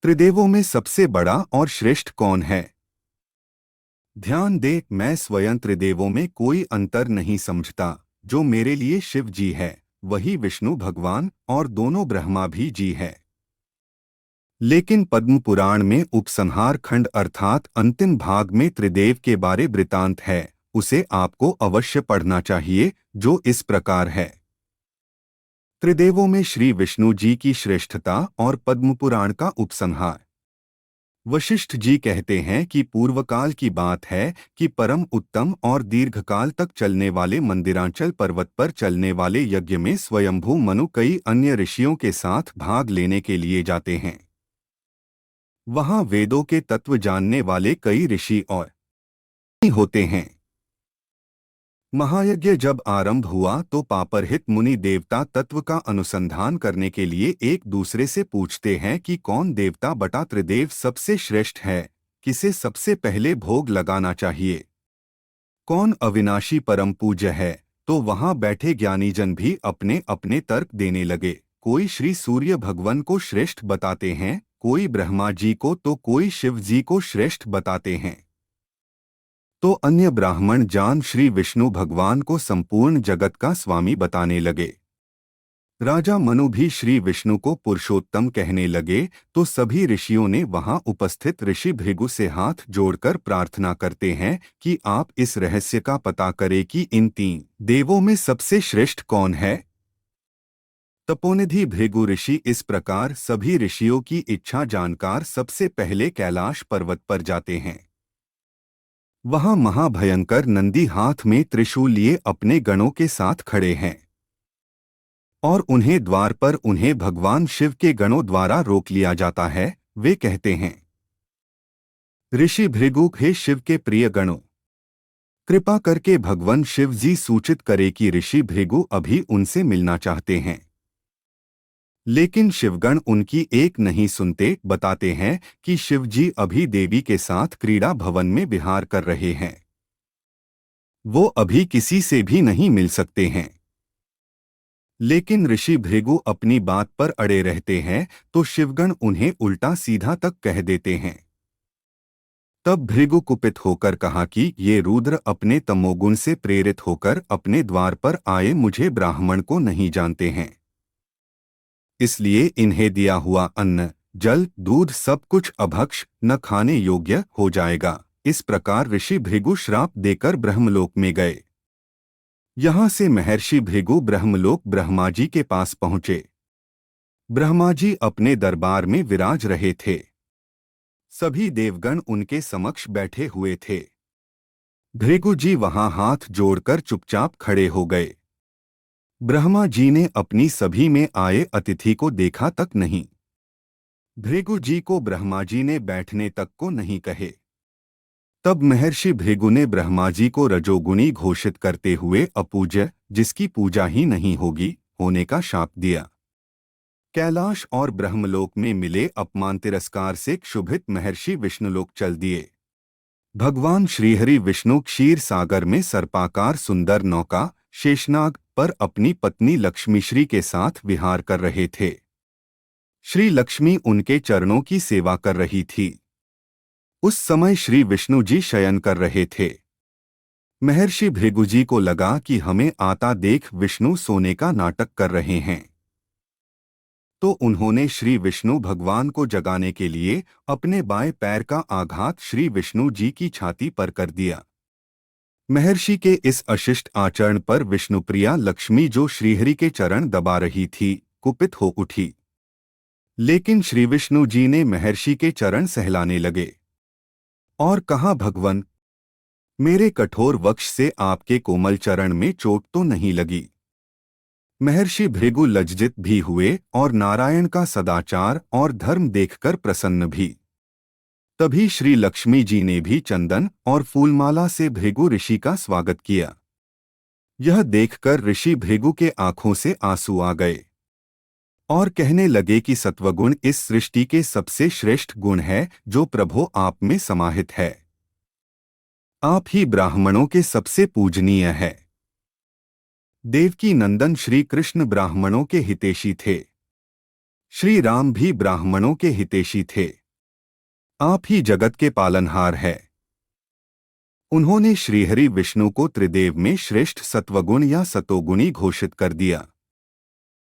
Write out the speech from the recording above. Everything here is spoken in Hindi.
त्रिदेवों में सबसे बड़ा और श्रेष्ठ कौन है? ध्यान दे, मैं स्वयं त्रिदेवों में कोई अंतर नहीं समझता। जो मेरे लिए शिव जी है वही विष्णु भगवान और दोनों ब्रह्मा भी जी है। लेकिन पद्म पुराण में उपसंहार खंड अर्थात अंतिम भाग में त्रिदेव के बारे वृतांत है। उसे आपको अवश्य पढ़ना चाहिए, जो इस प्रकार है। त्रिदेवों में श्री विष्णु जी की श्रेष्ठता और पद्म पुराण का उपसंहार। वशिष्ठ जी कहते हैं कि पूर्वकाल की बात है कि परम उत्तम और दीर्घकाल तक चलने वाले मंदिरांचल पर्वत पर चलने वाले यज्ञ में स्वयंभू मनु कई अन्य ऋषियों के साथ भाग लेने के लिए जाते हैं। वहां वेदों के तत्व जानने वाले कई ऋषि और होते हैं। महायज्ञ जब आरंभ हुआ तो पापरहित मुनि देवता तत्व का अनुसंधान करने के लिए एक दूसरे से पूछते हैं कि कौन देवता बटा त्रिदेव सबसे श्रेष्ठ है, किसे सबसे पहले भोग लगाना चाहिए, कौन अविनाशी परम पूज्य है। तो वहां बैठे ज्ञानीजन भी अपने अपने तर्क देने लगे। कोई श्री सूर्य भगवान को श्रेष्ठ बताते हैं, कोई ब्रह्मा जी को तो कोई शिव जी को श्रेष्ठ बताते हैं। तो अन्य ब्राह्मण जान श्री विष्णु भगवान को संपूर्ण जगत का स्वामी बताने लगे। राजा मनु भी श्री विष्णु को पुरुषोत्तम कहने लगे। तो सभी ऋषियों ने वहां उपस्थित ऋषि भृगु से हाथ जोड़कर प्रार्थना करते हैं कि आप इस रहस्य का पता करें कि इन तीन देवों में सबसे श्रेष्ठ कौन है। तपोनिधि भृगु ऋषि इस प्रकार सभी ऋषियों की इच्छा जानकर सबसे पहले कैलाश पर्वत पर जाते हैं। वहां महाभयंकर नंदी हाथ में त्रिशूल लिए अपने गणों के साथ खड़े हैं और उन्हें द्वार पर उन्हें भगवान शिव के गणों द्वारा रोक लिया जाता है। वे कहते हैं, ऋषि भृगु, हे शिव के प्रिय गणों, कृपा करके भगवान शिव जी सूचित करे कि ऋषि भृगु अभी उनसे मिलना चाहते हैं। लेकिन शिवगण उनकी एक नहीं सुनते, बताते हैं कि शिव जी अभी देवी के साथ क्रीड़ा भवन में विहार कर रहे हैं, वो अभी किसी से भी नहीं मिल सकते हैं। लेकिन ऋषि भृगु अपनी बात पर अड़े रहते हैं, तो शिवगण उन्हें उल्टा सीधा तक कह देते हैं। तब भृगु कुपित होकर कहा कि ये रुद्र अपने तमोगुण से प्रेरित होकर अपने द्वार पर आए मुझे ब्राह्मण को नहीं जानते हैं, इसलिए इन्हें दिया हुआ अन्न, जल, दूध सब कुछ अभक्ष न खाने योग्य हो जाएगा। इस प्रकार ऋषि भृगु श्राप देकर ब्रह्मलोक में गए। यहाँ से महर्षि भृगु ब्रह्मलोक ब्रह्मा जी के पास पहुँचे। ब्रह्मा जी अपने दरबार में विराज रहे थे। सभी देवगण उनके समक्ष बैठे हुए थे। भृगु जी वहां हाथ जोड़कर चुपचाप खड़े हो गए। ब्रह्मा जी ने अपनी सभी में आए अतिथि को देखा तक नहीं। भृगु जी को ब्रह्मा जी ने बैठने तक को नहीं कहे। तब महर्षि भृगु ने ब्रह्मा जी को रजोगुणी घोषित करते हुए अपूज्य, जिसकी पूजा ही नहीं होगी, होने का शाप दिया। कैलाश और ब्रह्मलोक में मिले अपमान तिरस्कार से क्षुभित महर्षि विष्णुलोक चल दिए। भगवान श्रीहरि विष्णु क्षीर सागर में सर्पाकार सुंदर नौका शेषनाग पर अपनी पत्नी लक्ष्मीश्री के साथ विहार कर रहे थे। श्री लक्ष्मी उनके चरणों की सेवा कर रही थी। उस समय श्री विष्णु जी शयन कर रहे थे। महर्षि भृगुजी को लगा कि हमें आता देख विष्णु सोने का नाटक कर रहे हैं, तो उन्होंने श्री विष्णु भगवान को जगाने के लिए अपने बाएं पैर का आघात श्री विष्णु जी की छाती पर कर दिया। महर्षि के इस अशिष्ट आचरण पर विष्णुप्रिया लक्ष्मी, जो श्रीहरि के चरण दबा रही थी, कुपित हो उठी। लेकिन श्री विष्णु जी ने महर्षि के चरण सहलाने लगे और कहा, भगवन, मेरे कठोर वक्ष से आपके कोमल चरण में चोट तो नहीं लगी। महर्षि भृगु लज्जित भी हुए और नारायण का सदाचार और धर्म देखकर प्रसन्न भी। तभी श्री लक्ष्मी जी ने भी चंदन और फूलमाला से भृगु ऋषि का स्वागत किया। यह देखकर ऋषि भृगु के आंखों से आंसू आ गए और कहने लगे कि सत्वगुण इस सृष्टि के सबसे श्रेष्ठ गुण है, जो प्रभो आप में समाहित है। आप ही ब्राह्मणों के सबसे पूजनीय है। देवकी नंदन श्री कृष्ण ब्राह्मणों के हितैषी थे। श्री राम भी ब्राह्मणों के हितैषी थे। आप ही जगत के पालनहार है। उन्होंने श्रीहरि विष्णु को त्रिदेव में श्रेष्ठ सत्वगुण या सतोगुणी घोषित कर दिया।